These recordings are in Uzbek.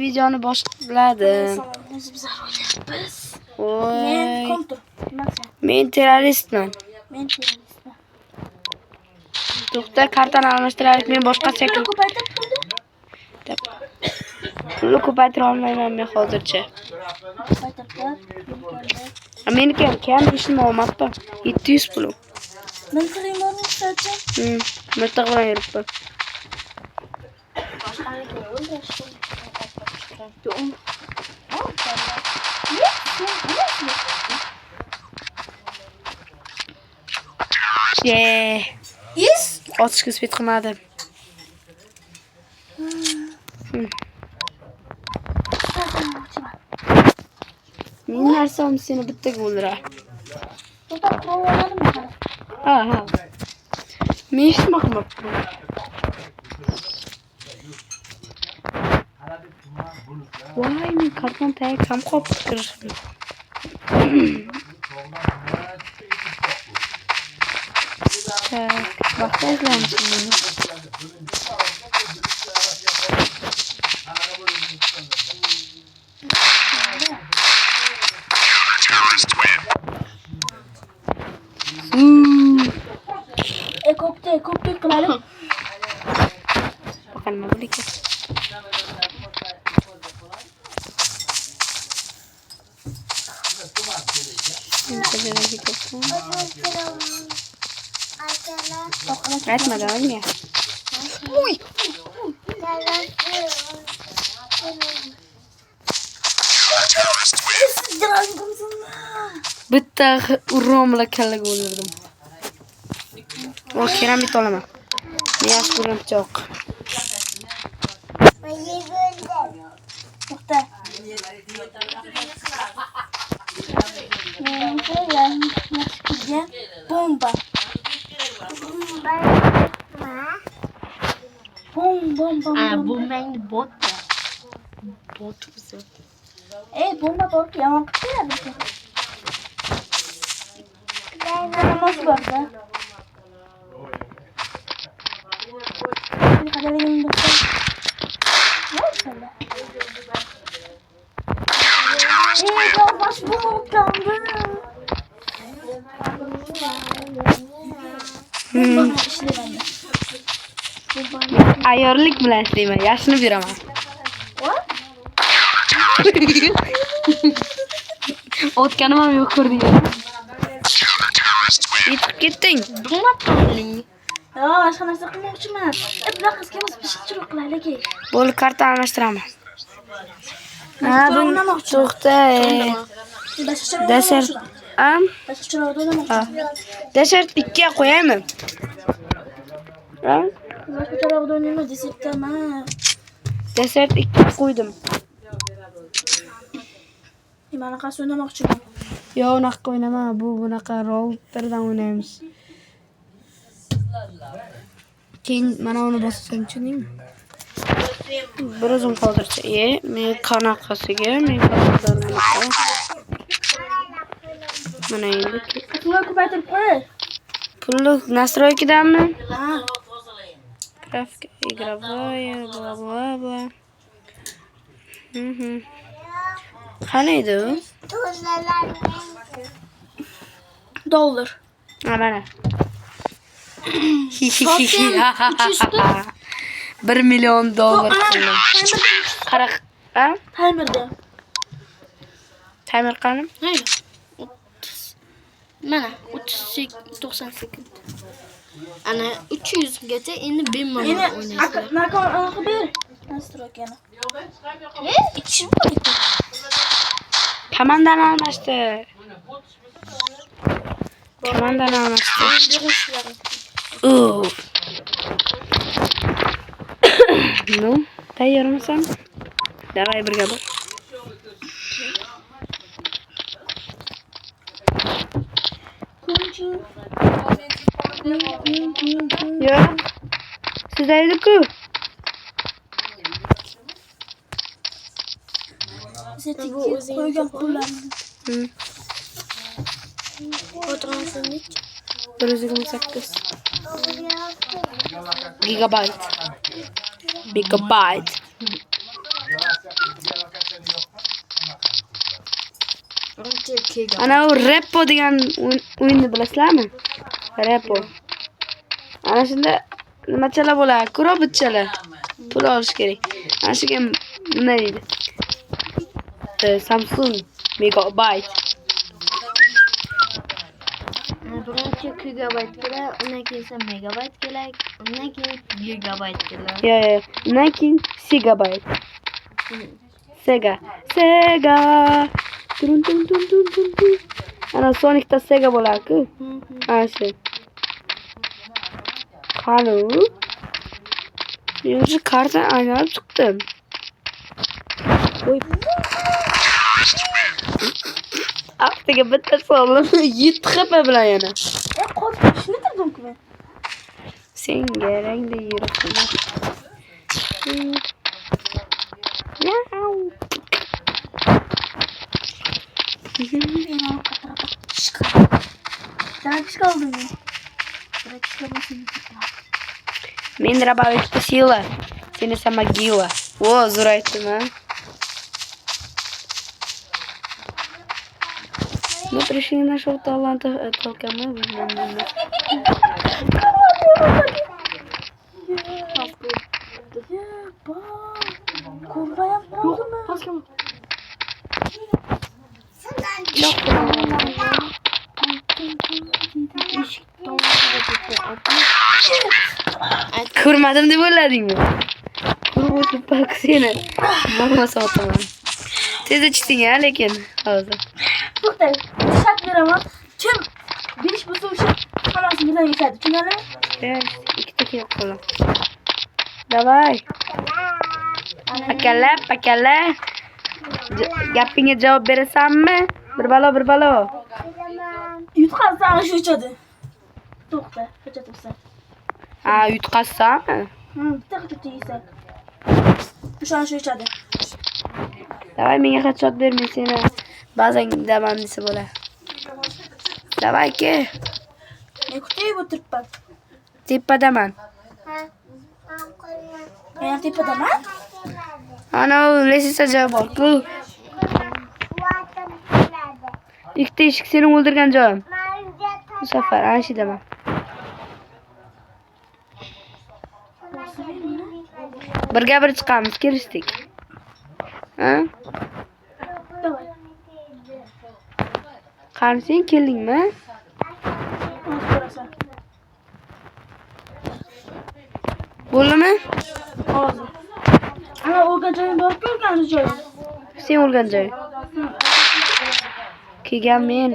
videoni boshladim. Biz. Voy. Men kontur. Men terroristman. Men terroristman. To'xta, kartani almashtiraylik. Men boshqa sekund. Ko'paytirib turdi. Pulni ko'paytira olmayman men hozircha. Meniki ham kam ishim olmabdi. 700 pulim. Men qilayman o'xshatcha. Mirtiq bilan yuribman. Yes. Otishga spet qilmadim. Men narsam seni bittaga o'ldirar. Ha. Men hech nima qilmabman. Voy, men karton tag ham qolib kirishim. Tak, vaqt izlamoqchiman. Ko'ptek qilalim. Bakalım nima bo'lar ekan. Aytmadim menga. Uy. Bitta urrom bilan kallaga o'ldirdim. O keramit olaman. Men yaxshi ko'rgan pichoq. To'xta. Bomba. Bu mengi bot ya. Bot bize. Bomba borki yomon qilib beradi. Nasıl borda? Qadaligim bo'lsa. Yavaş bu mutlandı. Ayyorlik bilan ishlayman, yaxshini beraman. O'tganim ham yo'q ko'rdingiz. Yetib ketding. Boshqa narsa qilmoqchiman. Bular qizga mos pishqirib qilaylik. Bo'ldi, karta almashtiraman. To'xta. Desert. Desert 2 ga qo'yaymi? Desert 2 ga qo'ydim. Mana qasi o'ynamoqchiman. Yo'q, unaqa o'ynama. Bunaqa routerdan o'ynaymiz. Keyin mana uni bossam tushundingmi? Bir o'zim hozircha. Men qanaqasiga, men qanaqadan mana endi. Pulni ko'paytirib qo'y. Pulni настройкаdanmi? Ha. Графика игровая, bla. Qani edi u? Dollar. Mana. 1 million dollar qildim. Qara, ha? Timerda. Timer qani? Hayır. 30. Mana 90 sekund. Ana 300 gacha endi bemalol o'ynaysiz. Narko ber. Nastroykani. İkisi mi? Komandani almashdi. Komandani almashdi. Ну, tayyormisan? Davay birga bo'l. Yo. Sizlarku. Qo'ygan pullarni. Fotoğrafını 128 gigabayt. Birinchi kelgan. Ana u Repo degan o'yinni bilasizlarmi? Repo. Ana shunda nimachalar bo'ladi? Kurobitchalar. Pul olish kerak. Ana shuga nima deydi? Samsung Megabyte. Birinchi gigabayt kerak, undan keyin megabayt kerak, undan keyin gigabayt kerak. Yo. Undan keyin Segabyte. Sega. Turun. Ana Sonic'da Sega bo'ladi-ku. Ana shu. Qani u? Yo'q, karta aylanib chiqdim. Voy. Aftiga bitta solim 7 HP bilan yana. Qolib shuni turdim-ku men. Senga rangda yuribman. Тrakishka oldim men. Trakishka bo'lsin. Men rabavishda sila. Seni sama gila. О, zo'r aytdim, ha. Мы пришли на шоу талантов только мы выживем. Ko'rmayam qoldimi? Pastga. Ko'rmadim deb o'yladingmi? Ko'rib o'tib bak seni. Mama sotaman. Tez ichding-a, lekin hozir. To'xtang, shart beraman. Kim 5 bo'lsa o'sha hammasi bilan yetadi. Tushunarlimi? Ikkita kelib qo'lim. Davay. Pakala. Gapingga javob berasanmi? Bir balo. Yutqazsam shu ichadi. To'xta, qancha tursan? Ha, yutqazsanmi? Bitta qancha yeysan. O'shan shu ichadi. Davay, menga headshot bermay seni. Ba'zan daman desa bo'ladi. Davay ke. Men kutib o'tiribman. Tepadaman. Men tepadaman. Ana lesisa joy bor-ku. Ikkita eshik seni o'ldirgan joyim. Bu safar ana shu daman. Birga bir chiqamiz, kelishdik. Ha? Davay. Qani sen keldingmi? Ko'rasan. Bo'ldimi? Hozir. Ana o'lgan joyim bor-ku, o'lgan joyim. Sen o'lgan joy. Kelgan men,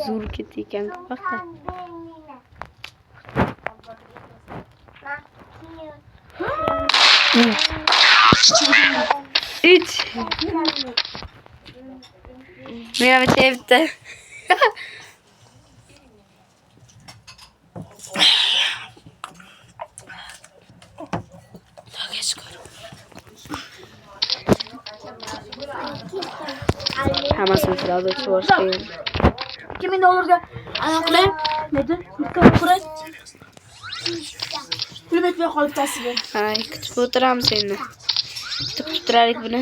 zo'r ketgan vaqtda. Üç. Mira bitti. Hammasini sırada çalıştırıyorum. $2000'ga aniqlang. Neden? Bitta kuray. Pul etmay qolibdi sizga. Ay, kutib o'tiramiz seni. Kutib turaylik buni.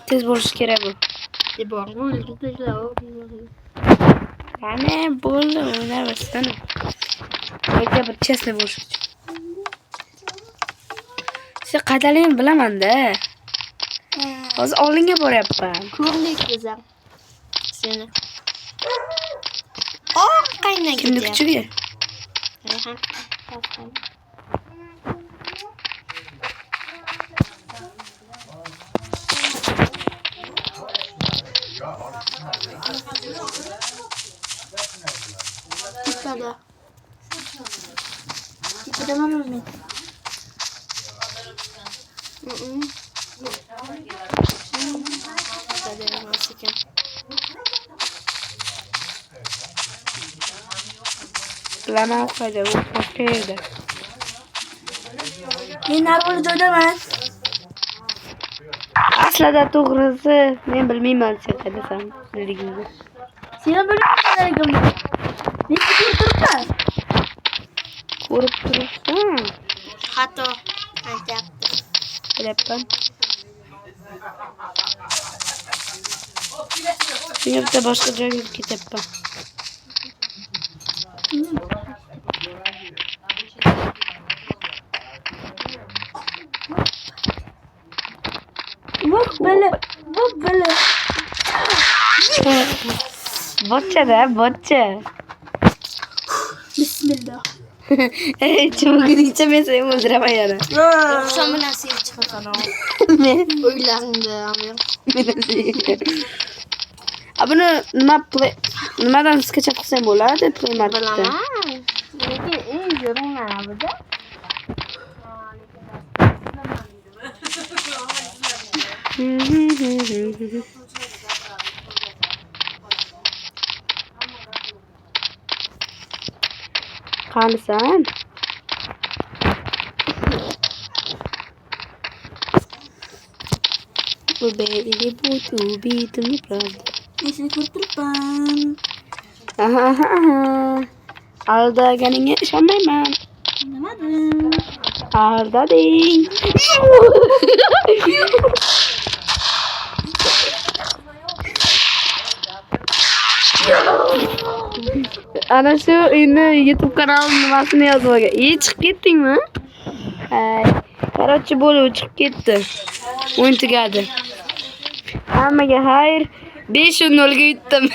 Tez bo'lishi kerak bu. Qani, bo'ldi, o'ynayversin. Yo'lga bir chesni bo'lish uchun. Sen qaydaligini bilaman-da. Hozir oldinga boryapman. Ko'rlik bizam. Seni. Qaynaga. Kimni kuchiga? Rayhan. Tipada. Tipadaman men. Bilaman qayda, u boshqa yerda. Men narvoli joydaman. Aslida to'g'risi, men bilmayman sen qaydasan ligingni. Seni bilmayman. Men ko'rib turibman. Ko'rib turibsan. Xato aytyapti. Bilyapman. Shunga bitta boshqa joyga ketyapman. Vop bala. Bocchada, boccha. Bismillah. Chumugunicha men seni o'ldiraman yana. Sen bilan sen chiqasan. Men O'ylaringda amir. buni nimadan sketch qilsam bo'ladi? Play marketda. Bilaman. Lekin eng zo'ri mana buda. Qanisan? Bu beni butu bitim pravda. Men seni ko'rib turibman. Aldaganingga ishonmayman. Nimadim? Aldading. Ana shu endi YouTube kanalining nimasini yozib olgan. Chiqib ketdingmi? Короче, bo'lib chiqib ketdi. O'yin tugadi. Hammaga xayr. 5-0 ga yutdim.